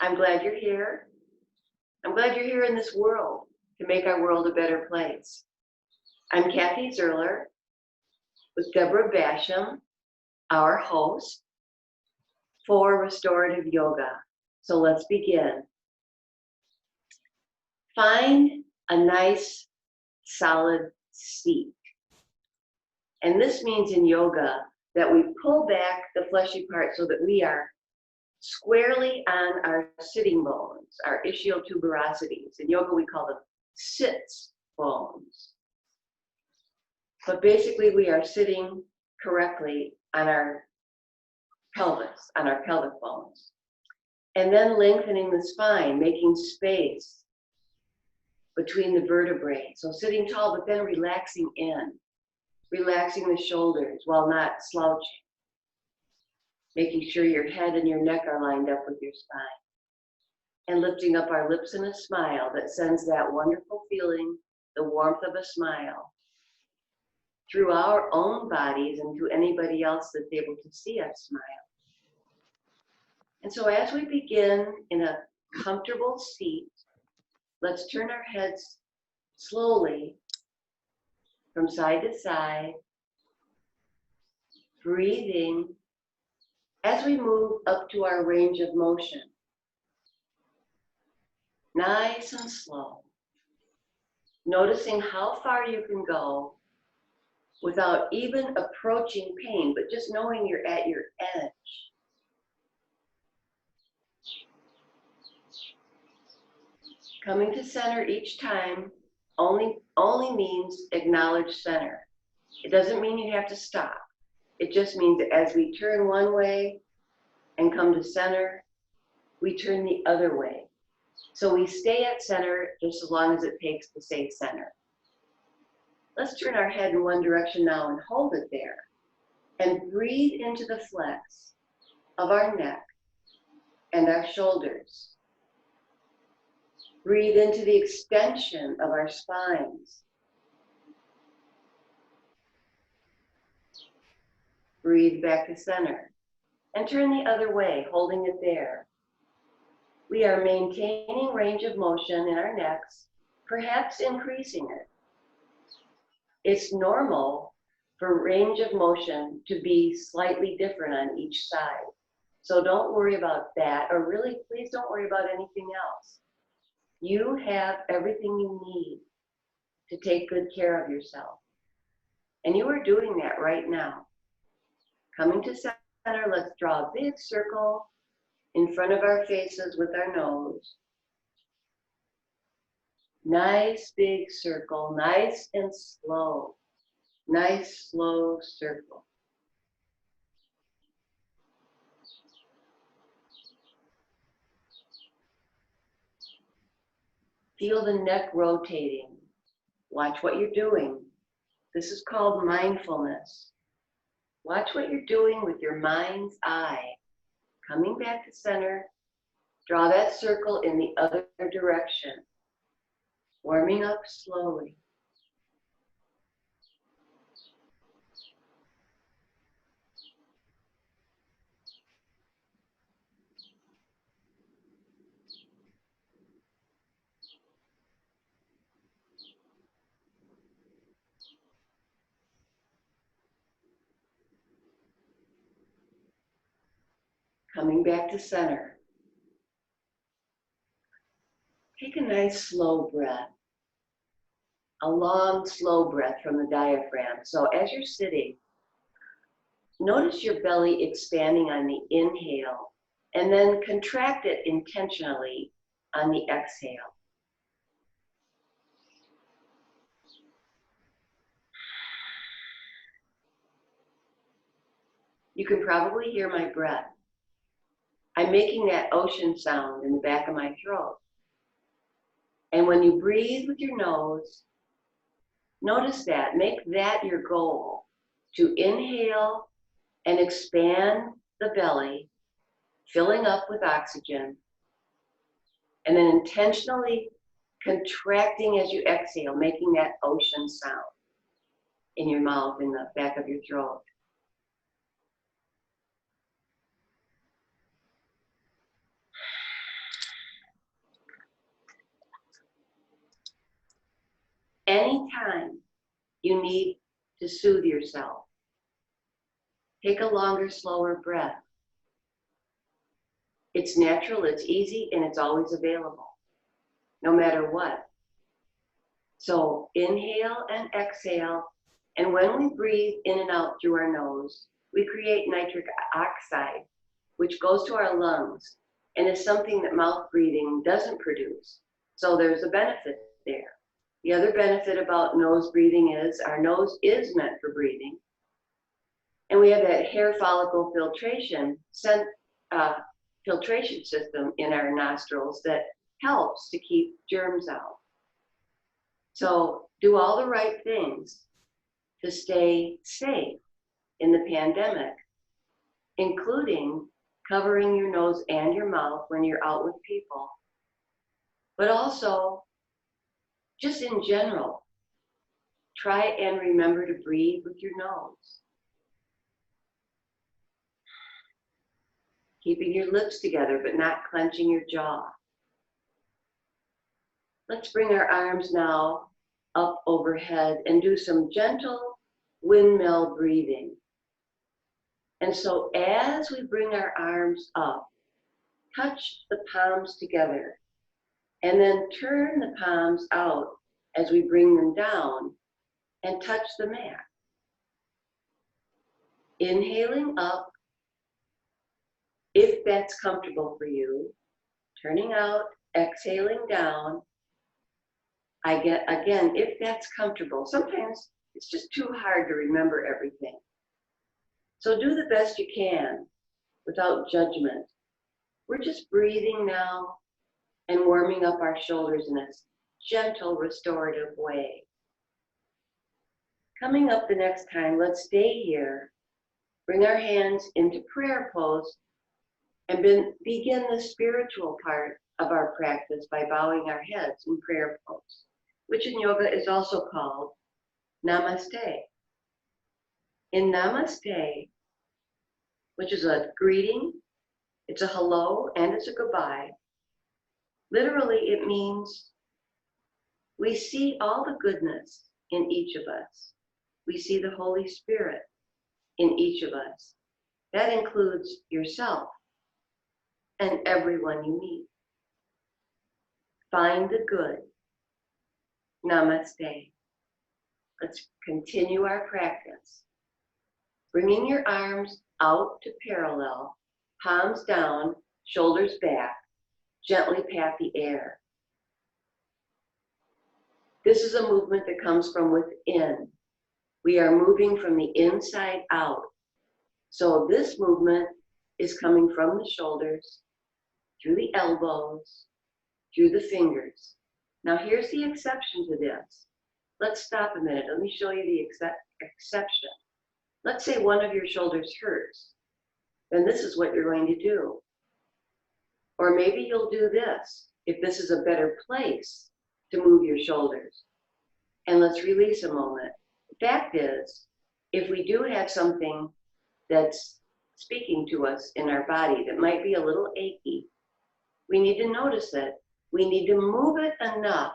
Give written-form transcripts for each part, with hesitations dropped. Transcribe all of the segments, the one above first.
I'm glad you're here. I'm glad you're here in this world to make our world a better place. I'm Kathy Zerler with Deborah Basham, our host for restorative yoga. So let's begin. Find a nice, solid seat. And this means in yoga that we pull back the fleshy part so that we are squarely on our sitting bones, our ischial tuberosities. In yoga, we call them sits bones. But basically, we are sitting correctly on our pelvis, on our pelvic bones. And then lengthening the spine, making space between the vertebrae. So sitting tall, but then relaxing in, relaxing the shoulders while not slouching. Making sure your head and your neck are lined up with your spine. And lifting up our lips in a smile that sends that wonderful feeling, the warmth of a smile, through our own bodies and to anybody else that's able to see us smile. And so as we begin in a comfortable seat, let's turn our heads slowly from side to side, breathing as we move up to our range of motion. Nice and slow. Noticing how far you can go without even approaching pain, but just knowing you're at your edge. Coming to center each time only means acknowledge center. It doesn't mean you have to stop. It just means that as we turn one way and come to center, we turn the other way. So we stay at center just as long as it takes to stay center. Let's turn our head in one direction now and hold it there. And breathe into the flex of our neck and our shoulders. Breathe into the extension of our spines. Breathe back to center and turn the other way, holding it there. We are maintaining range of motion in our necks, perhaps increasing it. It's normal for range of motion to be slightly different on each side. So don't worry about that, or really, please don't worry about anything else. You have everything you need to take good care of yourself. And you are doing that right now. Coming to center, let's draw a big circle in front of our faces with our nose. Nice big circle, nice and slow. Nice slow circle. Feel the neck rotating. Watch what you're doing. This is called mindfulness. Watch what you're doing with your mind's eye. Coming back to center, draw that circle in the other direction. Warming up slowly. Coming back to center. Take a nice slow breath. A long, slow breath from the diaphragm. So as you're sitting, notice your belly expanding on the inhale and then contract it intentionally on the exhale. You can probably hear my breath. I'm making that ocean sound in the back of my throat. And when you breathe with your nose, notice that. Make that your goal, to inhale and expand the belly, filling up with oxygen, and then intentionally contracting as you exhale, making that ocean sound in your mouth, in the back of your throat. anytime you need to soothe yourself, take a longer, slower breath. It's natural, it's easy, and it's always available, no matter what. So inhale and exhale, and when we breathe in and out through our nose, we create nitric oxide, which goes to our lungs and is something that mouth breathing doesn't produce. So there's a benefit there. The other benefit about nose breathing is our nose is meant for breathing. And we have that hair follicle filtration system in our nostrils that helps to keep germs out. So do all the right things to stay safe in the pandemic, including covering your nose and your mouth when you're out with people, but also just in general, try and remember to breathe with your nose. Keeping your lips together, but not clenching your jaw. Let's bring our arms now up overhead and do some gentle windmill breathing. And so as we bring our arms up, touch the palms together and then turn the palms out as we bring them down and touch the mat. Inhaling up, if that's comfortable for you, turning out, exhaling down. Again, if that's comfortable. Sometimes it's just too hard to remember everything. So do the best you can without judgment. We're just breathing now and warming up our shoulders in a gentle, restorative way. Coming up the next time, let's stay here, bring our hands into prayer pose, and begin the spiritual part of our practice by bowing our heads in prayer pose, which in yoga is also called Namaste. In Namaste, which is a greeting, it's a hello and it's a goodbye. Literally, it means we see all the goodness in each of us. We see the Holy Spirit in each of us. That includes yourself and everyone you meet. Find the good. Namaste. Let's continue our practice. Bringing your arms out to parallel, palms down, shoulders back, gently pat the air. This is a movement that comes from within. We are moving from the inside out. So this movement is coming from the shoulders, through the elbows, through the fingers. Now here's the exception to this. Let's stop a minute. Let me show you the exception. Let's say one of your shoulders hurts. Then this is what you're going to do. Or maybe you'll do this, if this is a better place to move your shoulders. And let's release a moment. The fact is, if we do have something that's speaking to us in our body that might be a little achy, we need to notice it. We need to move it enough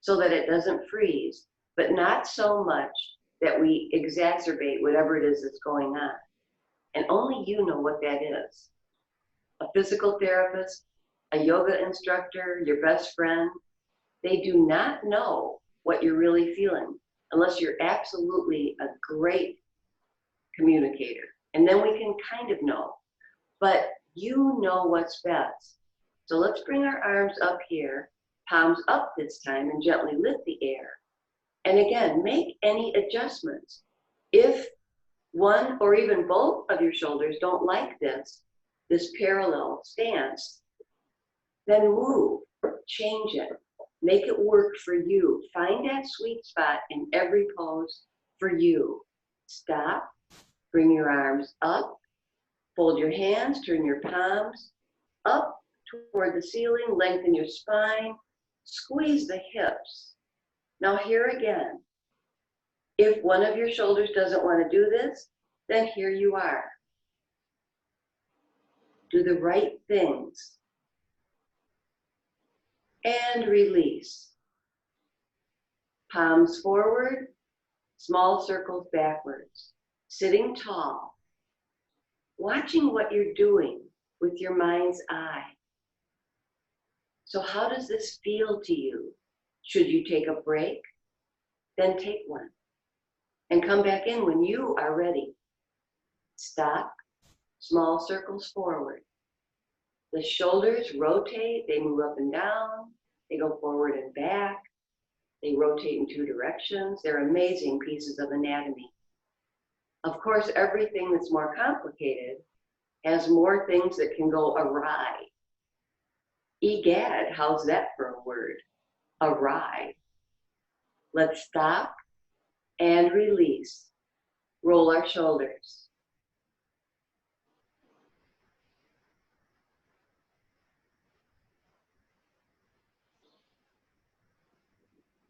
so that it doesn't freeze, but not so much that we exacerbate whatever it is that's going on. And only you know what that is. A physical therapist, a yoga instructor, your best friend, they do not know what you're really feeling unless you're absolutely a great communicator. And then we can kind of know, but you know what's best. So let's bring our arms up here, palms up this time, and gently lift the air. And again, make any adjustments. If one or even both of your shoulders don't like this parallel stance, then move, change it, make it work for you. Find that sweet spot in every pose for you. Stop, bring your arms up, fold your hands, turn your palms up toward the ceiling, lengthen your spine, squeeze the hips. Now here again, if one of your shoulders doesn't want to do this, then here you are. Do the right things. And release. Palms forward, small circles backwards. Sitting tall, watching what you're doing with your mind's eye. So how does this feel to you? Should you take a break? Then take one. And come back in when you are ready. Stop, small circles forward. The shoulders rotate, they move up and down, they go forward and back, they rotate in two directions. They're amazing pieces of anatomy. Of course, everything that's more complicated has more things that can go awry. Egad, how's that for a word? Awry. Let's stop and release. Roll our shoulders.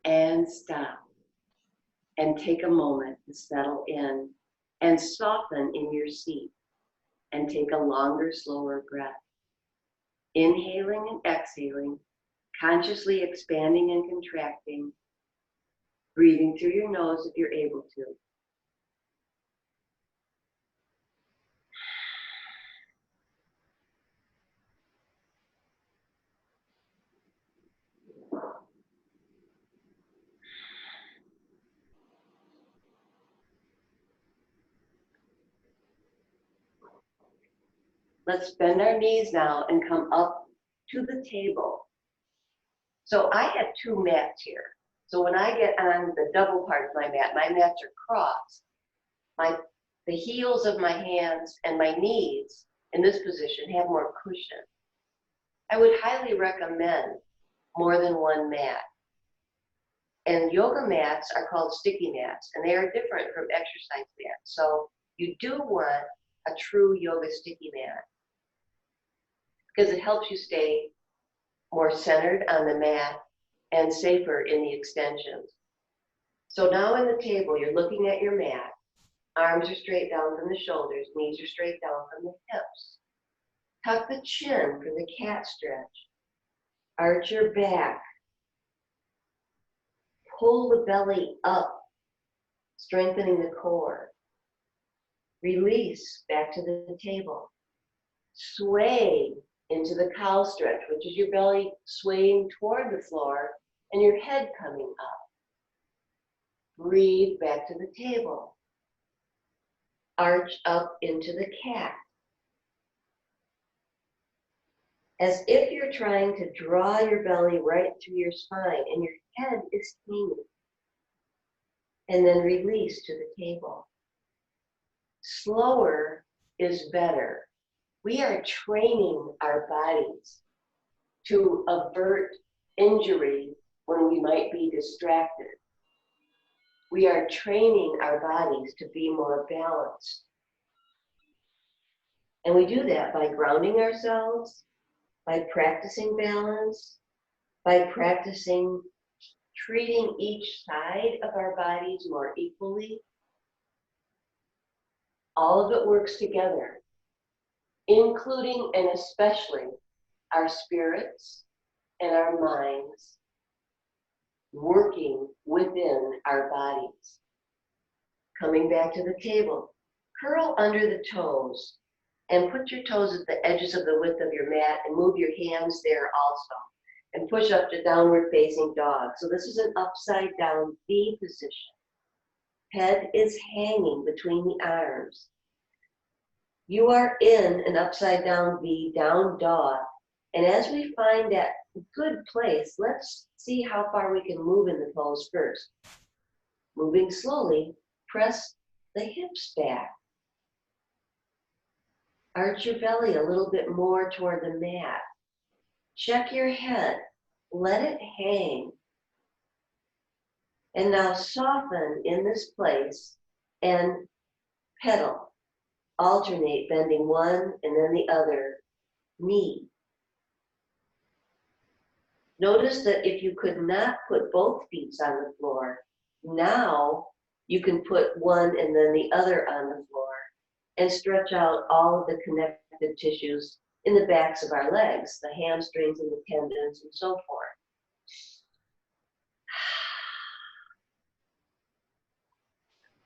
And stop. And take a moment to settle in and soften in your seat and take a longer, slower breath. Inhaling and exhaling, consciously expanding and contracting, breathing through your nose if you're able to. Let's bend our knees now and come up to the table. So I have two mats here. So when I get on the double part of my mats are crossed. The heels of my hands and my knees in this position have more cushion. I would highly recommend more than one mat. And yoga mats are called sticky mats, and they are different from exercise mats. So you do want a true yoga sticky mat because it helps you stay more centered on the mat and safer in the extensions. So now on the table, you're looking at your mat. Arms are straight down from the shoulders, knees are straight down from the hips. Tuck the chin for the cat stretch. Arch your back. Pull the belly up, strengthening the core. Release back to the table. Sway into the cow stretch, which is your belly swaying toward the floor and your head coming up. Breathe back to the table. Arch up into the cat. As if you're trying to draw your belly right through your spine and your head is hanging. And then release to the table. Slower is better. We are training our bodies to avert injury when we might be distracted. We are training our bodies to be more balanced. And we do that by grounding ourselves, by practicing balance, by practicing treating each side of our bodies more equally. All of it works together, including and especially our spirits and our minds working within our bodies. Coming back to the table, curl under the toes and put your toes at the edges of the width of your mat and move your hands there also. And push up to downward facing dog. So this is an upside down V position. Head is hanging between the arms. You are in an upside down V, down dog. And as we find that good place, let's see how far we can move in the pose first. Moving slowly, press the hips back. Arch your belly a little bit more toward the mat. Check your head. Let it hang. And now soften in this place and pedal. Alternate, bending one and then the other knee. Notice that if you could not put both feet on the floor, now you can put one and then the other on the floor and stretch out all of the connective tissues in the backs of our legs, the hamstrings and the tendons and so forth.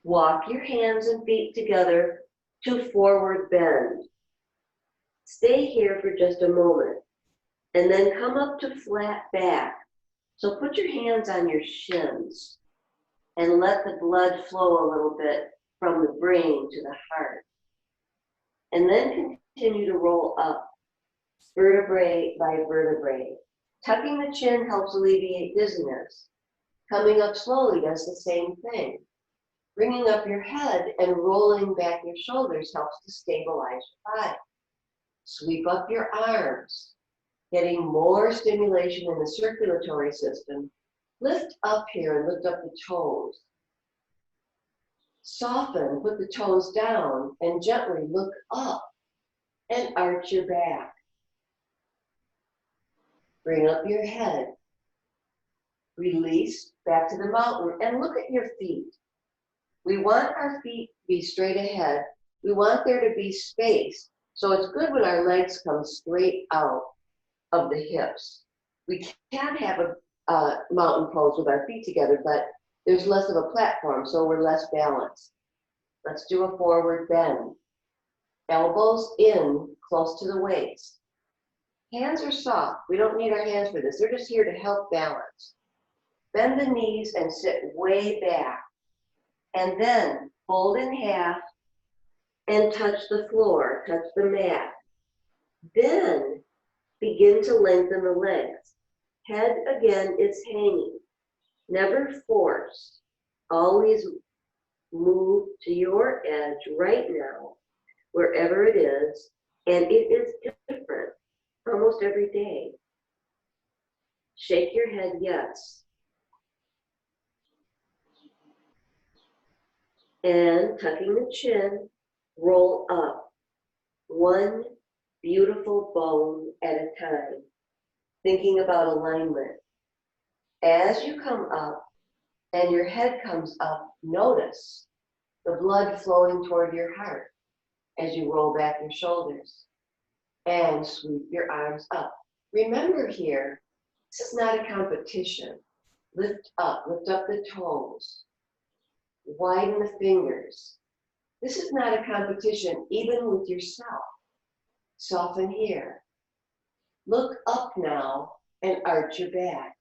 Walk your hands and feet together to forward bend. Stay here for just a moment and then come up to flat back. So put your hands on your shins and let the blood flow a little bit from the brain to the heart. And then continue to roll up, vertebrae by vertebrae. Tucking the chin helps alleviate dizziness. Coming up slowly does the same thing. Bringing up your head and rolling back your shoulders helps to stabilize your body. Sweep up your arms, getting more stimulation in the circulatory system. Lift up here and lift up the toes. Soften, put the toes down, and gently look up and arch your back. Bring up your head. Release back to the mountain and look at your feet. We want our feet to be straight ahead. We want there to be space. So it's good when our legs come straight out of the hips. We can have a mountain pose with our feet together, but there's less of a platform, so we're less balanced. Let's do a forward bend. Elbows in, close to the waist. Hands are soft. We don't need our hands for this. They're just here to help balance. Bend the knees and sit way back. And then fold in half and touch the floor, touch the mat. Then begin to lengthen the legs. Head again is hanging. Never force. Always move to your edge right now, wherever it is, and it is different almost every day. Shake your head yes. And tucking the chin, roll up. One beautiful bone at a time. Thinking about alignment. As you come up and your head comes up, notice the blood flowing toward your heart as you roll back your shoulders and sweep your arms up. Remember here, this is not a competition. Lift up the toes, widen the fingers. This is not a competition even with yourself. Soften here. Look up now and arch your back.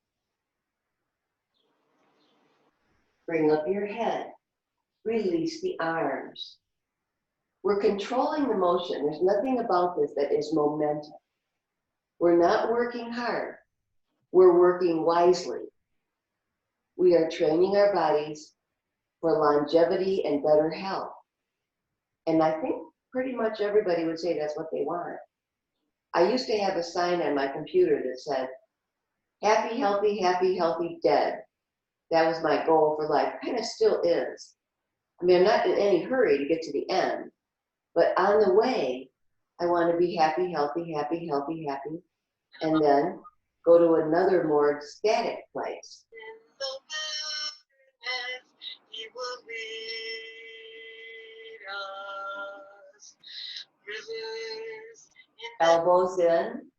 Bring up your head. Release the arms. We're controlling the motion. There's nothing about this that is momentum. We're not working hard. We're working wisely. We are training our bodies for longevity and better health. And I think pretty much everybody would say that's what they want. I used to have a sign on my computer that said, happy, healthy, dead. That was my goal for life. Kind of still is. I mean, I'm not in any hurry to get to the end, but on the way, I want to be happy, healthy, and then go to another more static place. In the wilderness, he will lead us. Rivers in elbows in,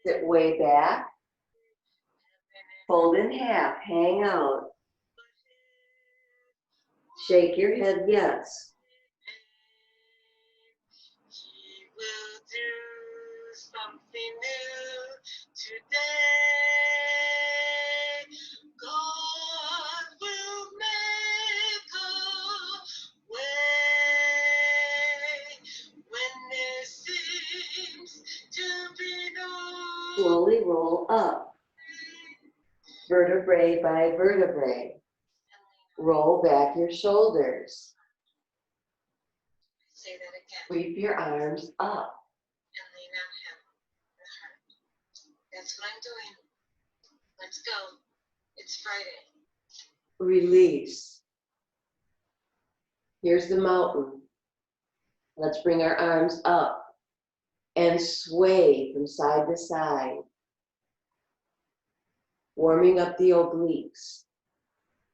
sit way back, fold in half, hang out. Shake your head yes. He will do something new today. God will make a way when there seems to be no. Slowly roll up, vertebrae by vertebrae. Roll back your shoulders. Say that again. Sweep your arms up. And lean on him, the heart. That's what I'm doing. Let's go. It's Friday. Release. Here's the mountain. Let's bring our arms up and sway from side to side. Warming up the obliques,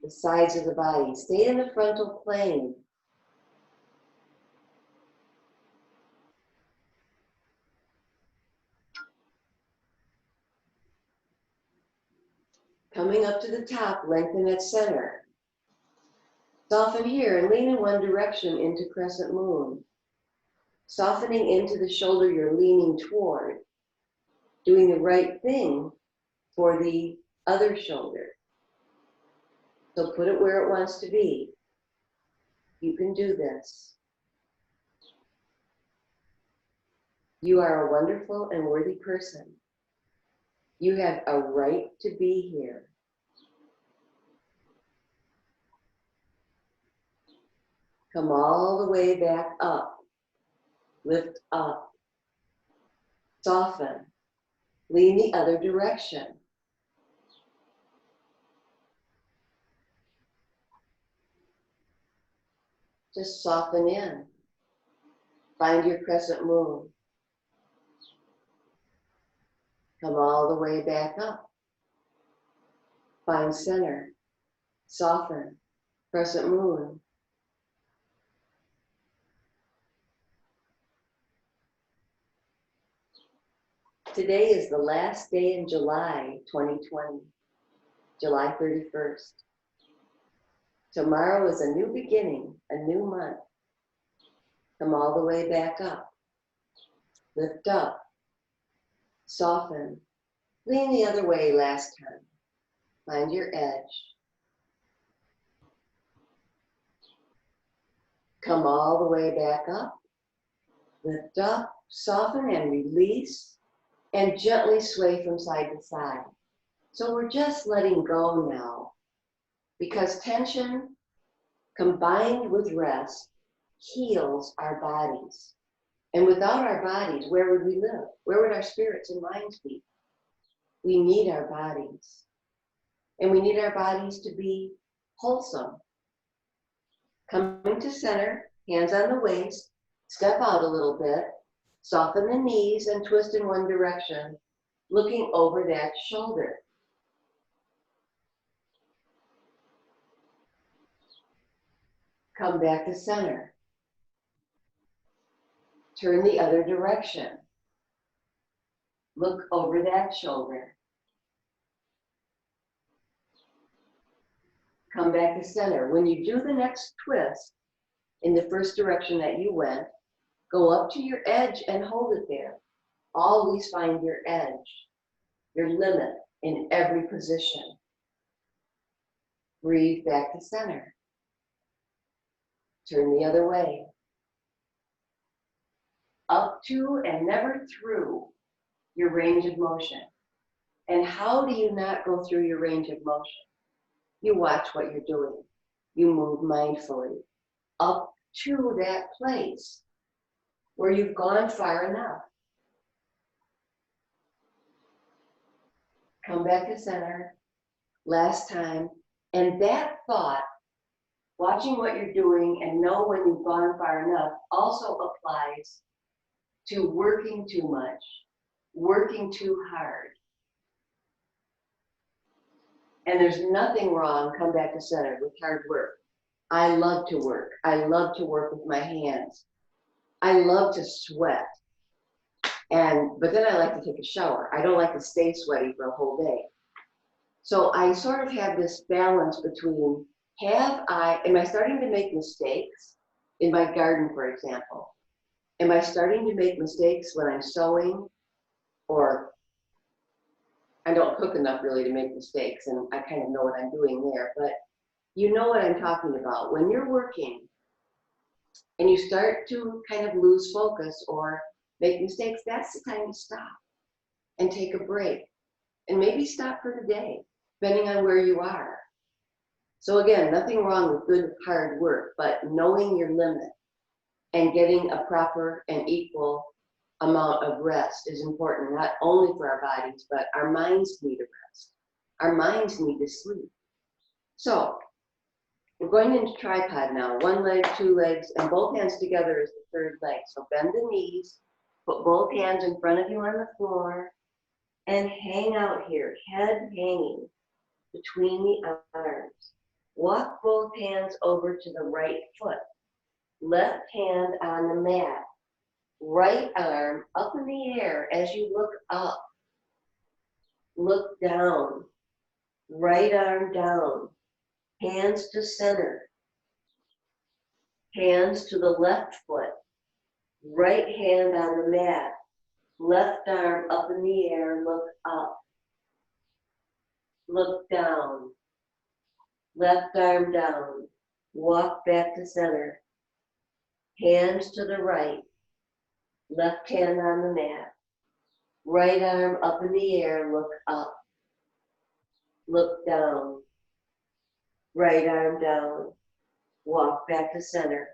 the sides of the body. Stay in the frontal plane. Coming up to the top, lengthen at center. Soften here and lean in one direction into crescent moon. Softening into the shoulder you're leaning toward. Doing the right thing for the other shoulder. So put it where it wants to be. You can do this. You are a wonderful and worthy person. You have a right to be here. Come all the way back up. Lift up. Soften. Lean the other direction. Just soften in. Find your crescent moon. Come all the way back up. Find center. Soften. Crescent moon. Today is the last day in July 2020, July 31st. Tomorrow is a new beginning, a new month. Come all the way back up. Lift up. Soften. Lean the other way last time. Find your edge. Come all the way back up. Lift up, soften and release, and gently sway from side to side. So we're just letting go now, because tension combined with rest heals our bodies. And without our bodies, where would we live? Where would our spirits and minds be? We need our bodies. And we need our bodies to be wholesome. Coming to center, hands on the waist, step out a little bit, soften the knees and twist in one direction, looking over that shoulder. Come back to center. Turn the other direction. Look over that shoulder. Come back to center. When you do the next twist in the first direction that you went, go up to your edge and hold it there. Always find your edge, your limit in every position. Breathe back to center. Turn the other way. Up to and never through your range of motion. And how do you not go through your range of motion? You watch what you're doing. You move mindfully up to that place where you've gone far enough. Come back to center, last time, and that thought, watching what you're doing and know when you've gone far enough, also applies to working too much, working too hard. And there's nothing wrong, come back to center, with hard work. I love to work. I love to work with my hands. I love to sweat. But then I like to take a shower. I don't like to stay sweaty for a whole day. So I sort of have this balance between, am I starting to make mistakes in my garden, for example? Am I starting to make mistakes when I'm sewing? Or I don't cook enough really to make mistakes, and I kind of know what I'm doing there, but you know what I'm talking about. When you're working and you start to kind of lose focus or make mistakes, that's the time to stop and take a break. And maybe stop for the day, depending on where you are. So again, nothing wrong with good hard work, but knowing your limit and getting a proper and equal amount of rest is important, not only for our bodies, but our minds need a rest. Our minds need to sleep. So we're going into tripod now, one leg, two legs, and both hands together is the third leg. So bend the knees, put both hands in front of you on the floor, and hang out here, head hanging between the arms. Walk both hands over to the right foot. Left hand on the mat. Right arm up in the air as you look up. Look down. Right arm down. Hands to center. Hands to the left foot, right hand on the mat, left arm up in the air, look up, look down, left arm down, walk back to center, hands to the right, left hand on the mat, right arm up in the air, look up, look down, right arm down, walk back to center,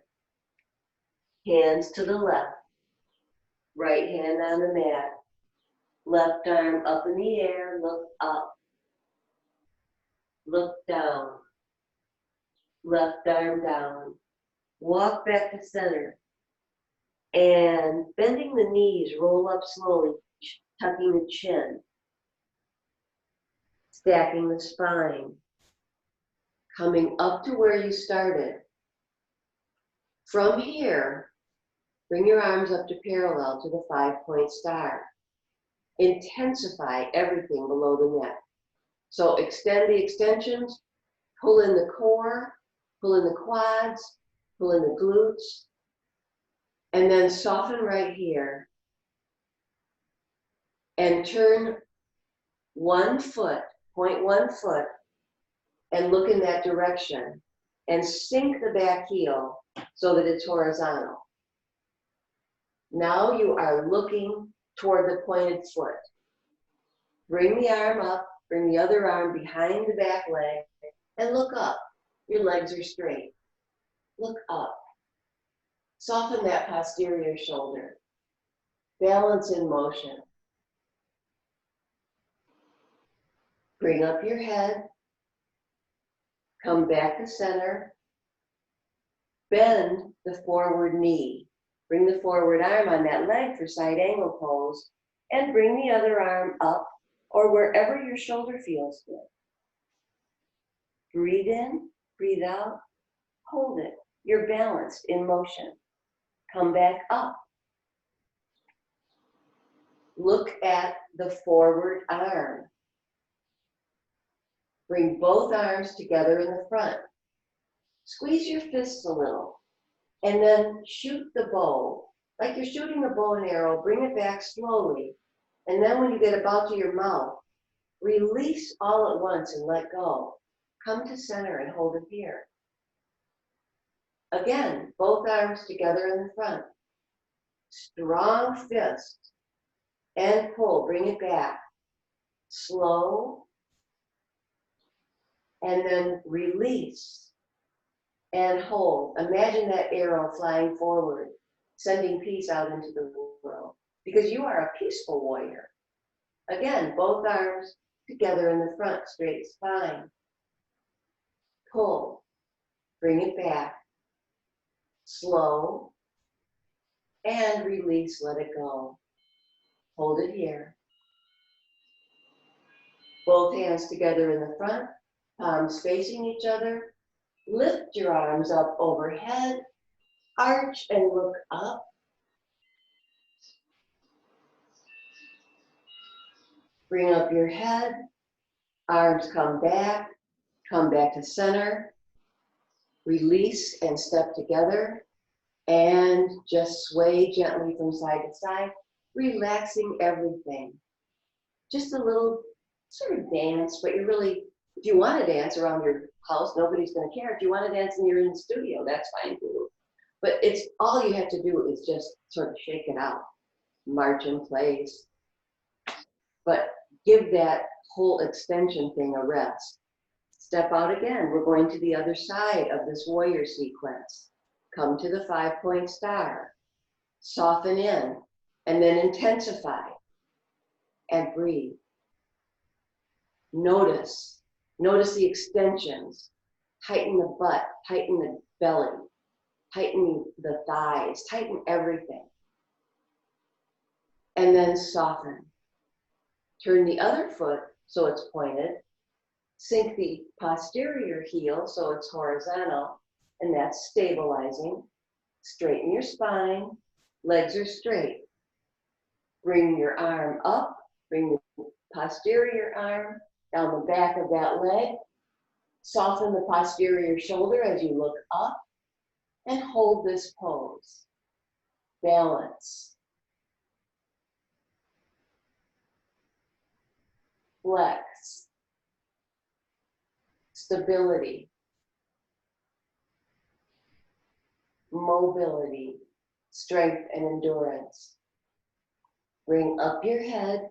hands to the left, right hand on the mat, left arm up in the air, look up, look down, left arm down, walk back to center, and bending the knees, roll up slowly, tucking the chin, stacking the spine, coming up to where you started. From here, bring your arms up to parallel to the 5-point star. Intensify everything below the neck. So extend the extensions, pull in the core, pull in the quads, pull in the glutes, and then soften right here and turn 1 foot, point 1 foot, and look in that direction and sink the back heel so that it's horizontal. Now you are looking toward the pointed foot. Bring the arm up, bring the other arm behind the back leg, and look up. Your legs are straight. Look up. Soften that posterior shoulder. Balance in motion. Bring up your head. Come back to center. Bend the forward knee. Bring the forward arm on that leg for side angle pose, and bring the other arm up or wherever your shoulder feels good. Breathe in, breathe out, hold it. You're balanced in motion. Come back up. Look at the forward arm. Bring both arms together in the front. Squeeze your fists a little, and then shoot the bow. Like you're shooting a bow and arrow, bring it back slowly. And then when you get about to your mouth, release all at once and let go. Come to center and hold it here. Again, both arms together in the front. Strong fist. And pull, bring it back. Slow. And then release. And hold. Imagine that arrow flying forward, sending peace out into the world. Because you are a peaceful warrior. Again, both arms together in the front, straight spine. Pull, bring it back, slow, and release, let it go. Hold it here. Both hands together in the front, palms facing each other. Lift your arms up overhead, arch and look up. Bring up your head, arms come back to center. Release and step together, and just sway gently from side to side, relaxing everything. Just a little sort of dance, but you really, if you want to dance around your house, nobody's going to care. If you want to dance and you're in the studio, that's fine too. But it's all you have to do is just sort of shake it out, march in place. But give that whole extension thing a rest. Step out again. We're going to the other side of this warrior sequence. Come to the 5-point star. Soften in, and then intensify. And breathe. Notice the extensions. Tighten the butt, tighten the belly, tighten the thighs, tighten everything. And then soften. Turn the other foot so it's pointed. Sink the posterior heel so it's horizontal, and that's stabilizing. Straighten your spine, legs are straight. Bring your arm up, bring the posterior arm down the back of that leg. Soften the posterior shoulder as you look up. and hold this pose. Balance. Flex. Stability. Mobility. Strength and endurance. Bring up your head.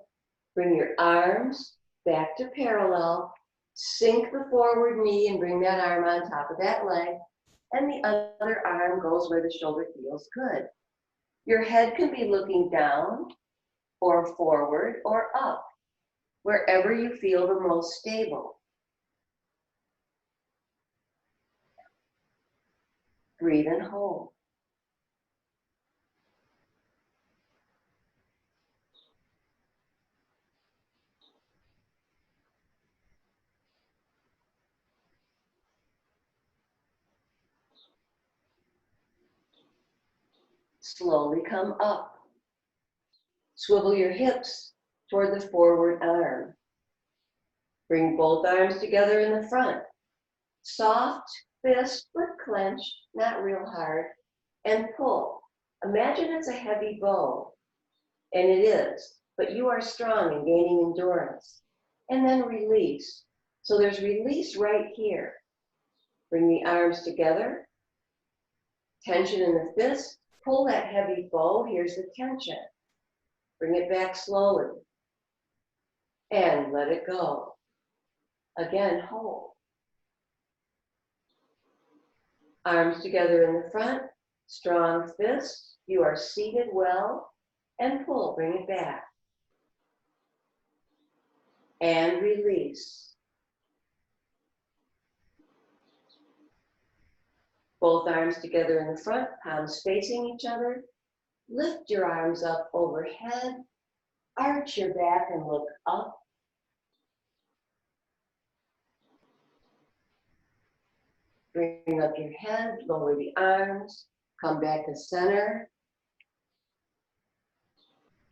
Bring your arms back to parallel. Sink the forward knee and bring that arm on top of that leg. And the other arm goes where the shoulder feels good. Your head can be looking down or forward or up, wherever you feel the most stable. Breathe and hold. Slowly come up. Swivel your hips toward the forward arm. Bring both arms together in the front. Soft fist, but clenched, not real hard, and pull. Imagine it's a heavy bow, and it is, but you are strong and gaining endurance. And then release. So there's release right here. Bring the arms together. Tension in the fist. Pull that heavy bow. Here's the tension. Bring it back slowly. And let it go. Again, hold. Arms together in the front. Strong fist. You are seated well. And pull. Bring it back. And release. Both arms together in the front, palms facing each other. Lift your arms up overhead. Arch your back and look up. Bring up your head, lower the arms, come back to center.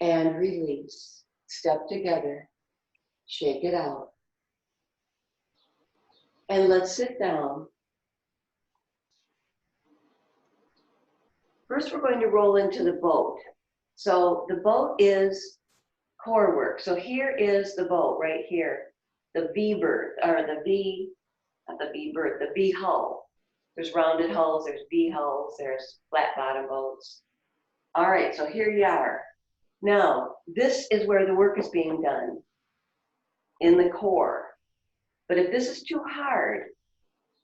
And release. Step together. Shake it out. And let's sit down. First, we're going to roll into the boat. So the boat is core work. So here is the boat right here. The V berth, or the V, not the V berth, the V hull. There's rounded hulls, there's V hulls, there's flat bottom boats. All right, so here you are. Now, this is where the work is being done, in the core. But if this is too hard,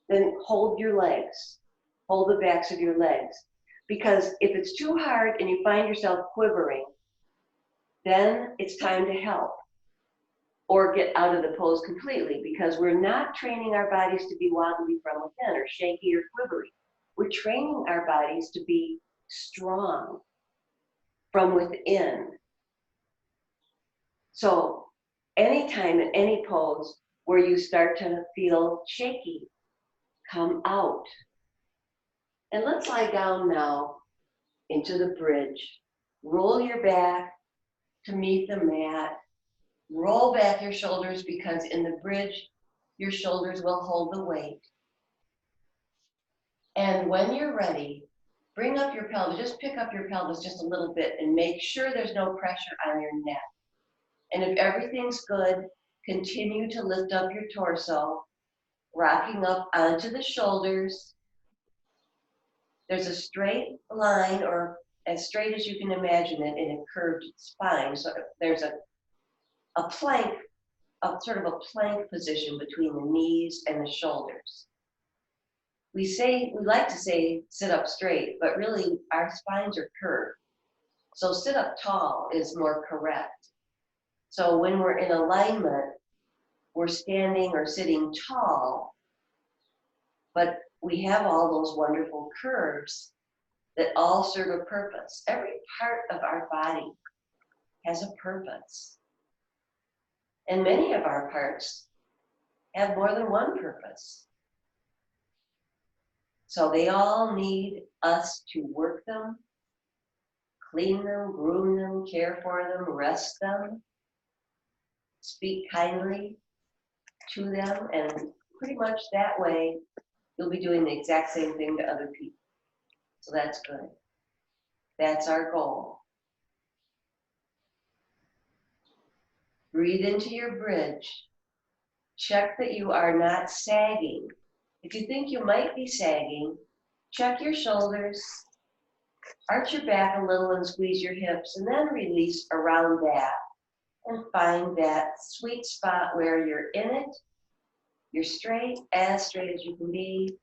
then hold your legs. Hold the backs of your legs. Because if it's too hard and you find yourself quivering, then it's time to help or get out of the pose completely, because we're not training our bodies to be wobbly from within or shaky or quivery. We're training our bodies to be strong from within. So anytime in any pose where you start to feel shaky, come out. And let's lie down now into the bridge. Roll your back to meet the mat. Roll back your shoulders, because in the bridge, your shoulders will hold the weight. And when you're ready, bring up your pelvis. Just pick up your pelvis just a little bit and make sure there's no pressure on your neck. And if everything's good, continue to lift up your torso, rocking up onto the shoulders. There's a straight line, or as straight as you can imagine it, in a curved spine. So there's a plank, sort of a plank position between the knees and the shoulders. We like to say sit up straight, but really our spines are curved. So sit up tall is more correct. So when we're in alignment, we're standing or sitting tall, but we have all those wonderful curves that all serve a purpose. Every part of our body has a purpose. And many of our parts have more than one purpose. So they all need us to work them, clean them, groom them, care for them, rest them, speak kindly to them, and pretty much that way, you'll be doing the exact same thing to other people. So that's good. That's our goal. Breathe into your bridge. Check that you are not sagging. If you think you might be sagging, check your shoulders, arch your back a little and squeeze your hips, and then release around that and find that sweet spot where you're in it, you're straight as you can be,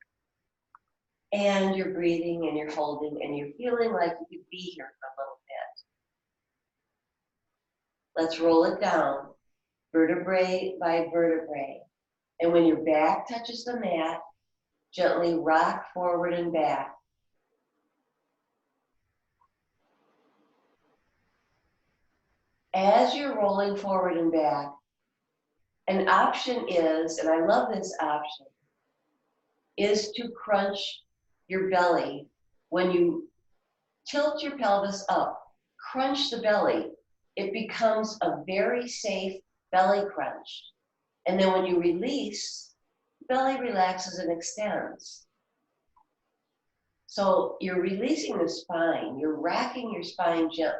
and you're breathing and you're holding and you're feeling like you could be here for a little bit. Let's roll it down, vertebrae by vertebrae. And when your back touches the mat, gently rock forward and back. As you're rolling forward and back, an option is, and I love this option, is to crunch your belly. When you tilt your pelvis up, crunch the belly. It becomes a very safe belly crunch. And then when you release, the belly relaxes and extends. So you're releasing the spine, you're racking your spine gently,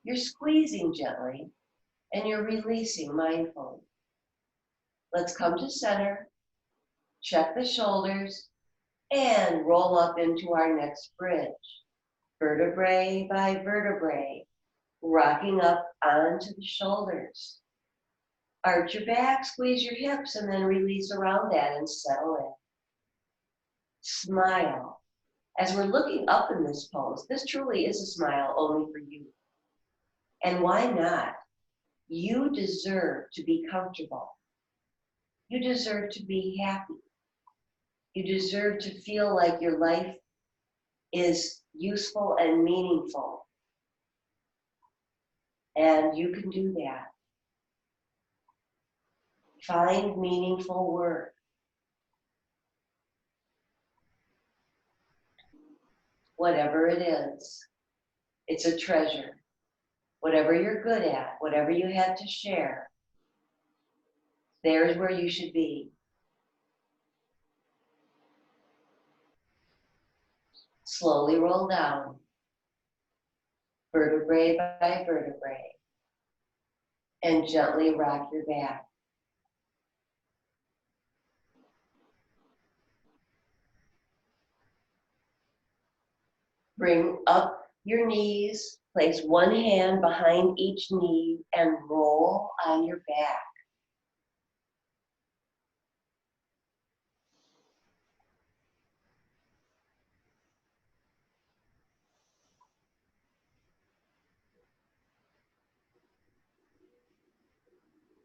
you're squeezing gently, and you're releasing mindfully. Let's come to center, check the shoulders, and roll up into our next bridge. Vertebrae by vertebrae, rocking up onto the shoulders. Arch your back, squeeze your hips, and then release around that and settle in. Smile. As we're looking up in this pose, this truly is a smile only for you. And why not? You deserve to be comfortable. You deserve to be happy. You deserve to feel like your life is useful and meaningful. And you can do that. Find meaningful work. Whatever it is, it's a treasure. Whatever you're good at, whatever you have to share, there's where you should be. Slowly roll down, vertebrae by vertebrae, and gently rock your back. Bring up your knees, place one hand behind each knee, and roll on your back.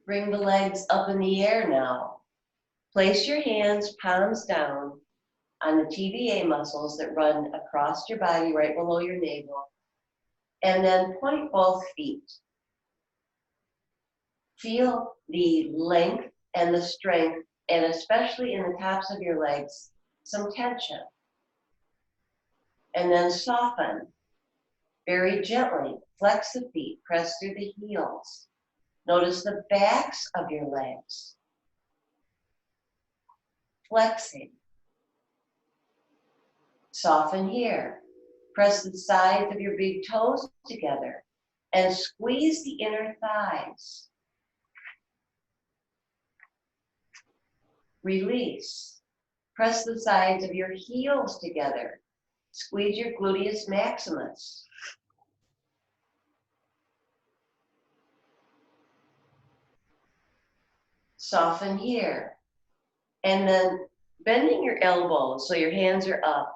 Bring the legs up in the air now. Place your hands palms down on the TVA muscles that run across your body right below your navel, and then point both feet. Feel the length and the strength, and especially in the tops of your legs, some tension. And then soften very gently. Flex the feet, press through the heels. Notice the backs of your legs. Flexing. Soften here. Press the sides of your big toes together and squeeze the inner thighs. Release. Press the sides of your heels together. Squeeze your gluteus maximus. Soften here. And then bending your elbows so your hands are up.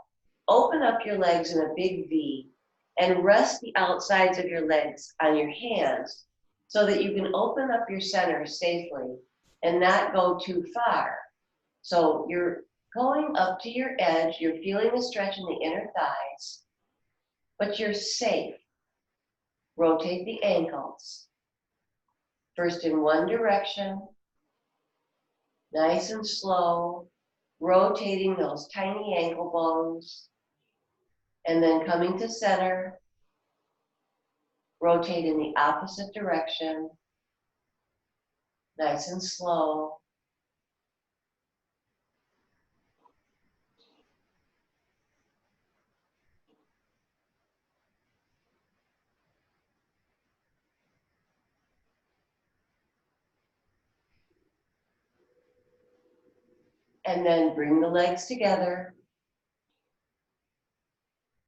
Open up your legs in a big V and rest the outsides of your legs on your hands so that you can open up your center safely and not go too far. So you're going up to your edge, you're feeling the stretch in the inner thighs, but you're safe. Rotate the ankles. First in one direction, nice and slow, rotating those tiny ankle bones, and then coming to center, rotate in the opposite direction, nice and slow. And then bring the legs together.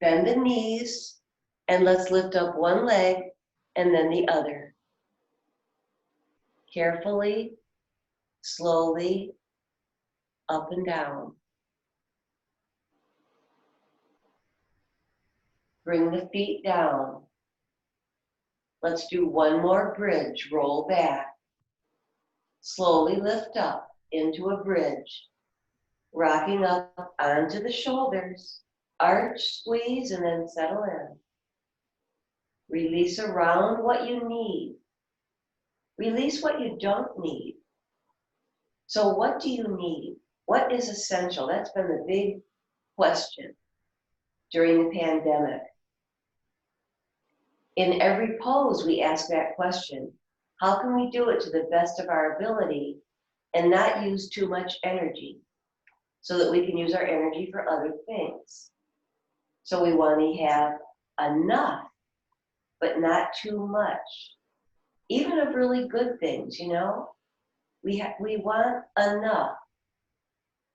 Bend the knees, and let's lift up one leg and then the other. Carefully, slowly, up and down. Bring the feet down. Let's do one more bridge. Roll back. Slowly lift up into a bridge. Rocking up onto the shoulders. Arch, squeeze, and then settle in. Release around what you need. Release what you don't need. So what do you need? What is essential? That's been the big question during the pandemic. In every pose, we ask that question. How can we do it to the best of our ability and not use too much energy so that we can use our energy for other things? So we want to have enough, but not too much. Even of really good things, you know? We want enough,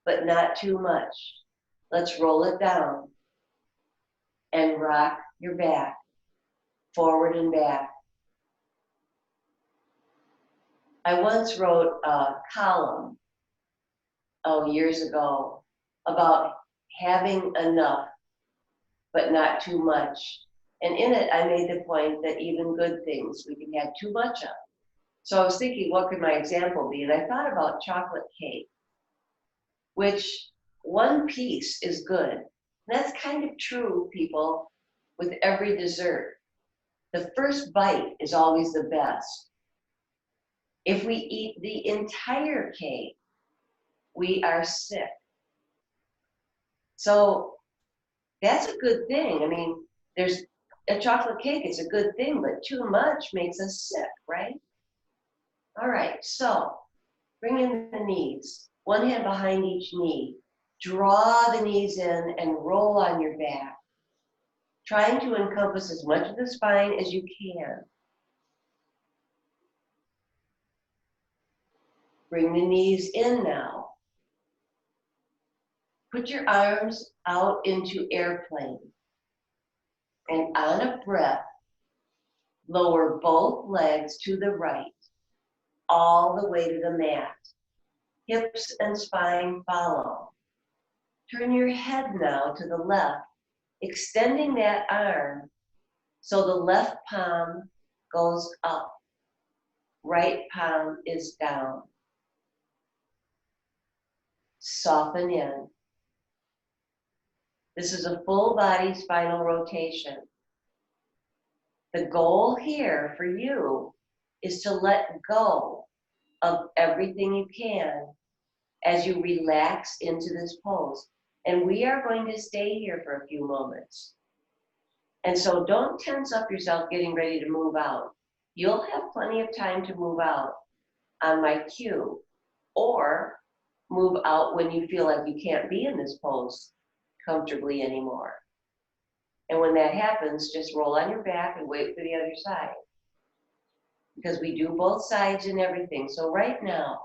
but not too much. Let's roll it down and rock your back, forward and back. I once wrote a column, years ago, about having enough, but not too much. And in it, I made the point that even good things we can have too much of. So I was thinking, what could my example be? And I thought about chocolate cake, which one piece is good. And that's kind of true, people, with every dessert. The first bite is always the best. If we eat the entire cake, we are sick. So that's a good thing. I mean, there's a chocolate cake, it's a good thing, but too much makes us sick, right? All right, so bring in the knees, one hand behind each knee. Draw the knees in and roll on your back, trying to encompass as much of the spine as you can. Bring the knees in now. Put your arms out into airplane. And on a breath, lower both legs to the right, all the way to the mat. Hips and spine follow. Turn your head now to the left, extending that arm so the left palm goes up, right palm is down. Soften in. This is a full body spinal rotation. The goal here for you is to let go of everything you can as you relax into this pose. And we are going to stay here for a few moments. And so don't tense up yourself getting ready to move out. You'll have plenty of time to move out on my cue, or move out when you feel like you can't be in this pose comfortably anymore. And when that happens, just roll on your back and wait for the other side. Because we do both sides and everything. So right now,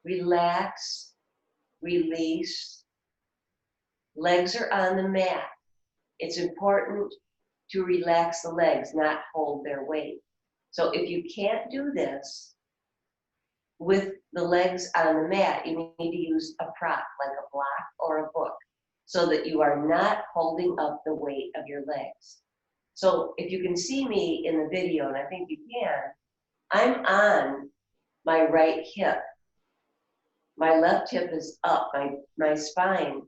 relax, release. Legs are on the mat. It's important to relax the legs, not hold their weight. So if you can't do this with the legs on the mat, you need to use a prop, like a block or a book, so that you are not holding up the weight of your legs. So if you can see me in the video, and I think you can, I'm on my right hip. My left hip is up, my spine,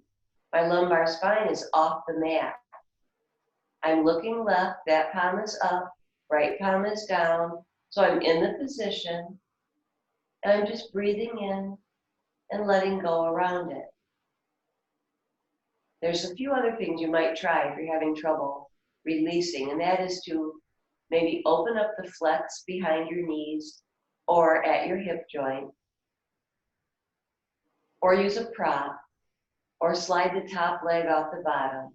my lumbar spine is off the mat. I'm looking left, that palm is up, right palm is down. So I'm in the position, and I'm just breathing in and letting go around it. There's a few other things you might try if you're having trouble releasing, and that is to maybe open up the flex behind your knees or at your hip joint, or use a prop, or slide the top leg off the bottom.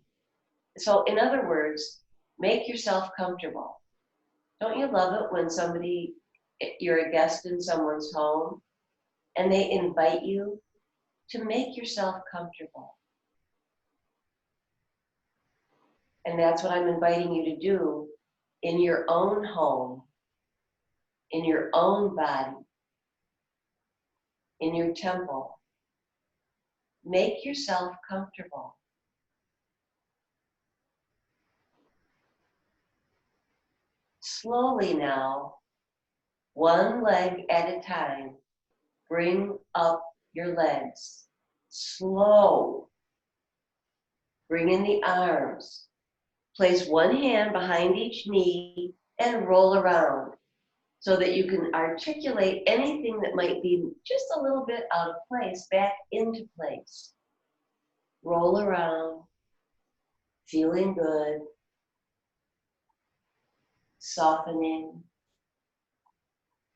So in other words, make yourself comfortable. Don't you love it when you're a guest in someone's home and they invite you to make yourself comfortable. And that's what I'm inviting you to do in your own home, in your own body, in your temple. Make yourself comfortable. Slowly now, one leg at a time, bring up your legs. Slow. Bring in the arms. Place one hand behind each knee and roll around so that you can articulate anything that might be just a little bit out of place back into place. Roll around, feeling good, softening,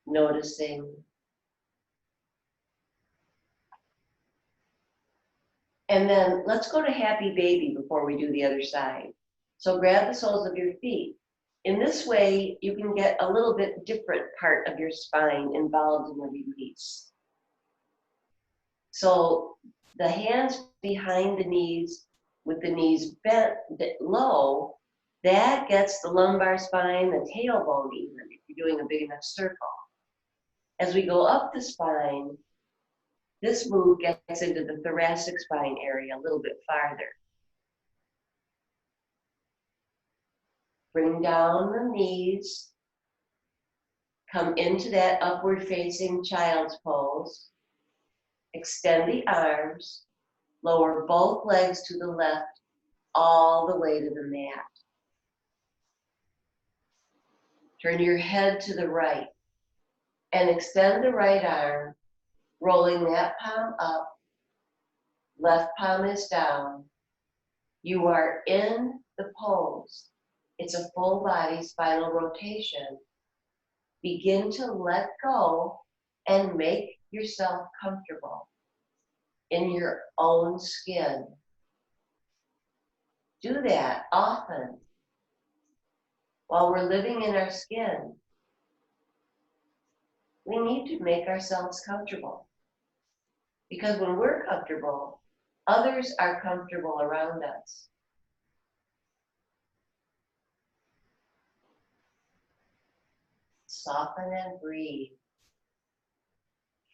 noticing. And then let's go to happy baby before we do the other side. So grab the soles of your feet. In this way, you can get a little bit different part of your spine involved in the release. So the hands behind the knees with the knees bent low, that gets the lumbar spine, the tailbone even, if you're doing a big enough circle. As we go up the spine, this move gets into the thoracic spine area a little bit farther. Bring down the knees, come into that upward facing child's pose, extend the arms, lower both legs to the left, all the way to the mat. Turn your head to the right and extend the right arm, rolling that palm up, left palm is down. You are in the pose. It's a full body spinal rotation. Begin to let go and make yourself comfortable in your own skin. Do that often. While we're living in our skin, we need to make ourselves comfortable. Because when we're comfortable, others are comfortable around us. Soften and breathe.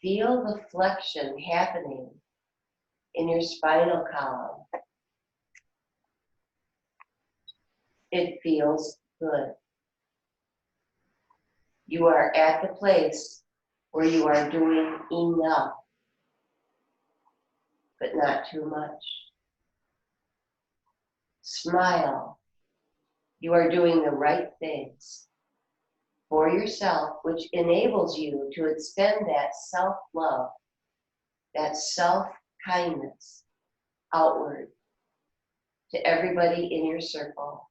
Feel the flexion happening in your spinal column. It feels good. You are at the place where you are doing enough, but not too much. Smile. You are doing the right things for yourself, which enables you to extend that self-love, that self-kindness outward to everybody in your circle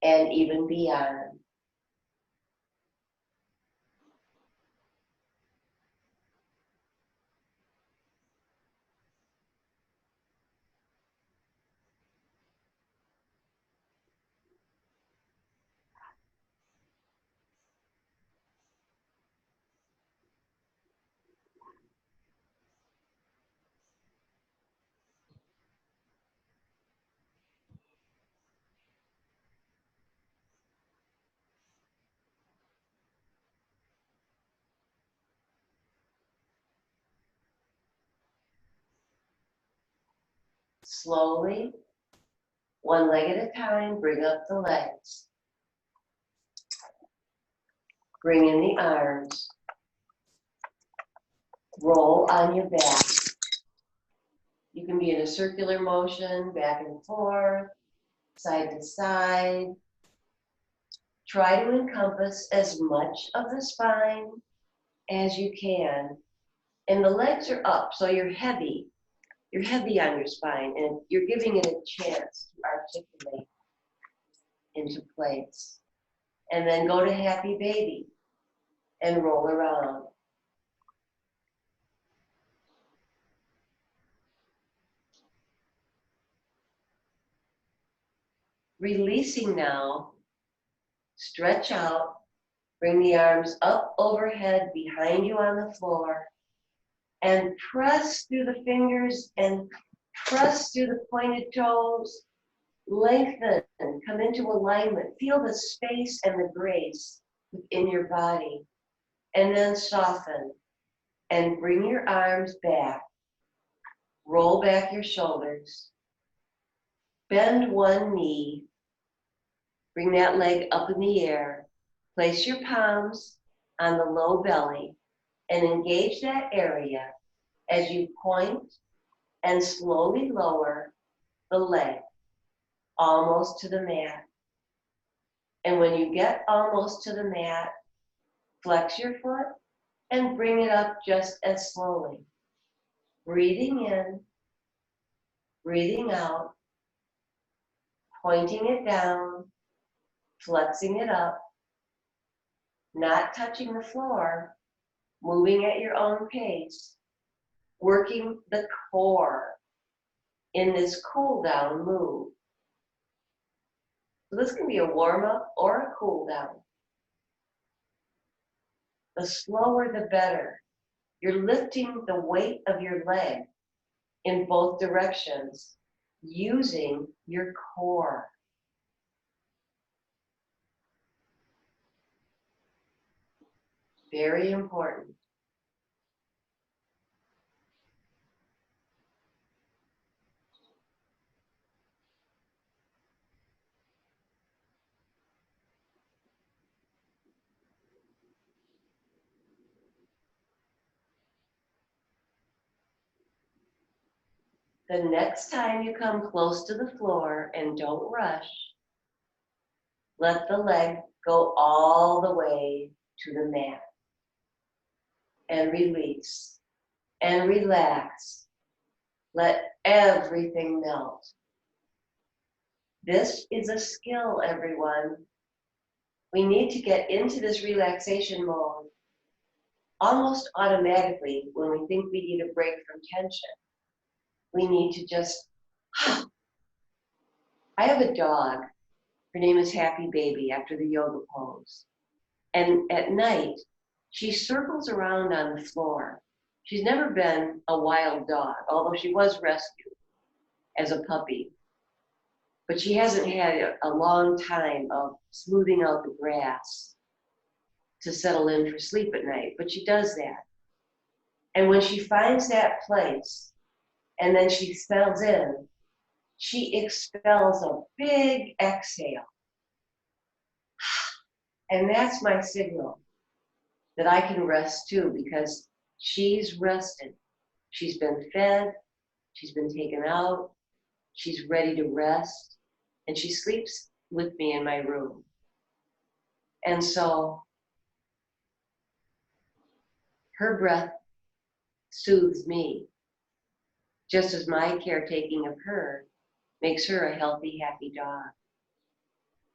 and even beyond. Slowly, one leg at a time, bring up the legs. Bring in the arms. Roll on your back. You can be in a circular motion, back and forth, side to side. Try to encompass as much of the spine as you can. And the legs are up, so you're heavy. You're heavy on your spine, and you're giving it a chance to articulate into place. And then go to happy baby and roll around. Releasing now, stretch out, bring the arms up overhead behind you on the floor. and press through the fingers and press through the pointed toes. Lengthen, come into alignment. Feel the space and the grace within your body. And then soften and bring your arms back. Roll back your shoulders. Bend one knee. Bring that leg up in the air. Place your palms on the low belly and engage that area as you point and slowly lower the leg almost to the mat. And when you get almost to the mat, flex your foot and bring it up just as slowly. Breathing in, breathing out, pointing it down, flexing it up, not touching the floor, moving at your own pace, working the core in this cool down move. So this can be a warm up or a cool down. The slower the better. You're lifting the weight of your leg in both directions using your core. Very important. The next time you come close to the floor, and don't rush, let the leg go all the way to the mat. And release. And relax. Let everything melt. This is a skill, everyone. We need to get into this relaxation mode almost automatically when we think we need a break from tension. We need to just, I have a dog. Her name is Happy Baby, after the yoga pose. And at night, she circles around on the floor. She's never been a wild dog, although she was rescued as a puppy. But she hasn't had a long time of smoothing out the grass to settle in for sleep at night, but she does that. And when she finds that place, and then she settles in, she expels a big exhale. And that's my signal that I can rest too, because she's rested. She's been fed, she's been taken out, she's ready to rest, and she sleeps with me in my room. And so her breath soothes me, just as my caretaking of her makes her a healthy, happy dog.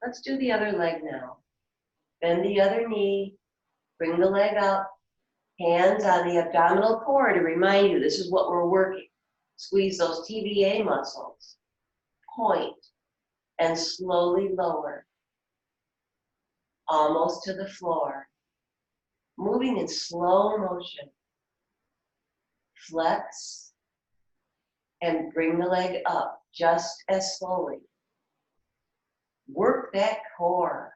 Let's do the other leg now. Bend the other knee, bring the leg up, hands on the abdominal core to remind you this is what we're working. Squeeze those TVA muscles. Point and slowly lower, almost to the floor, moving in slow motion. Flex and bring the leg up just as slowly. Work that core.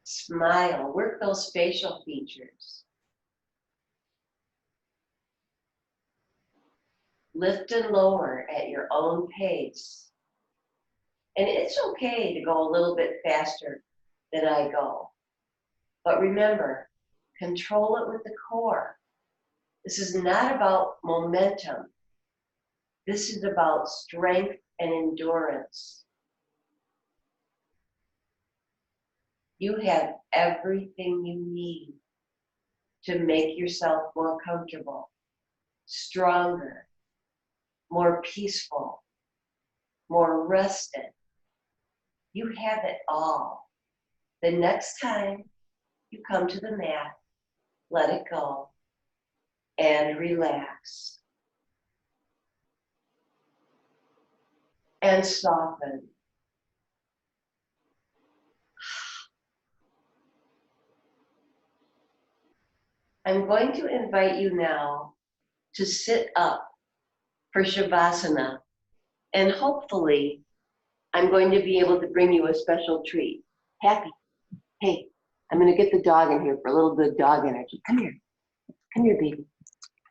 Smile, work those facial features. Lift and lower at your own pace. And it's okay to go a little bit faster than I go. But remember, control it with the core. This is not about momentum. This is about strength and endurance. You have everything you need to make yourself more comfortable, stronger, more peaceful, more rested. You have it all. The next time you come to the mat, let it go and relax. And soften. I'm going to invite you now to sit up for Shavasana, and hopefully I'm going to be able to bring you a special treat. Happy, hey, I'm gonna get the dog in here for a little good dog energy. Come here, baby.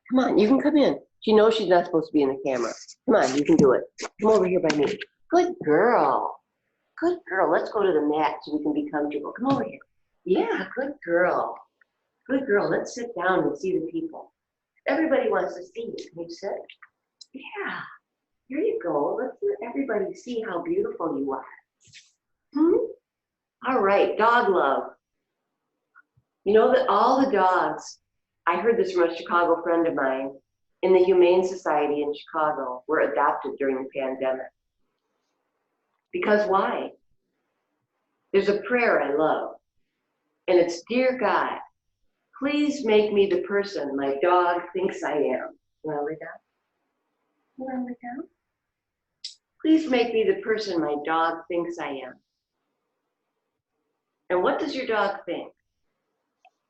Come on, you can come in. She knows she's not supposed to be in the camera. Come on, you can do it. Come over here by me. Good girl. Good girl. Let's go to the mat so we can be comfortable. Come over here. Yeah, good girl. Good girl. Let's sit down and see the people. Everybody wants to see you. Can you sit? Yeah. Here you go. Let's let everybody see how beautiful you are. All right, dog love. You know that all the dogs, I heard this from a Chicago friend of mine, in the Humane Society in Chicago were adopted during the pandemic. Because why? There's a prayer I love, and it's, Dear God, please make me the person my dog thinks I am. You want to lay down? You want to lay down? Please make me the person my dog thinks I am. And what does your dog think?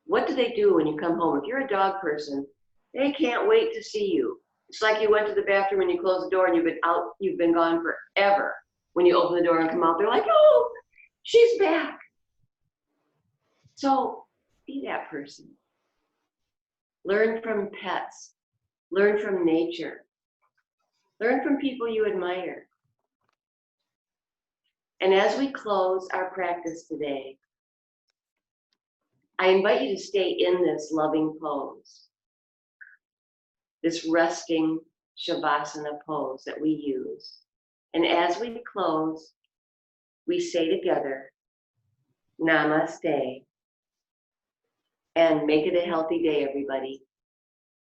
What do they do when you come home? If you're a dog person, they can't wait to see you. It's like you went to the bathroom and you close the door and you've been gone forever. When you open the door and come out, they're like, oh, she's back. So be that person. Learn from pets. Learn from nature. Learn from people you admire. And as we close our practice today, I invite you to stay in this loving pose, this resting Shavasana pose that we use. And as we close, we say together, Namaste, and make it a healthy day, everybody.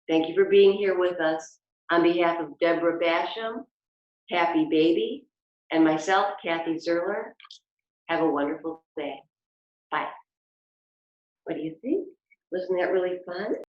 Thank you for being here with us. On behalf of Deborah Basham, Happy Baby, and myself, Kathy Zerler, have a wonderful day. Bye. What do you think? Wasn't that really fun?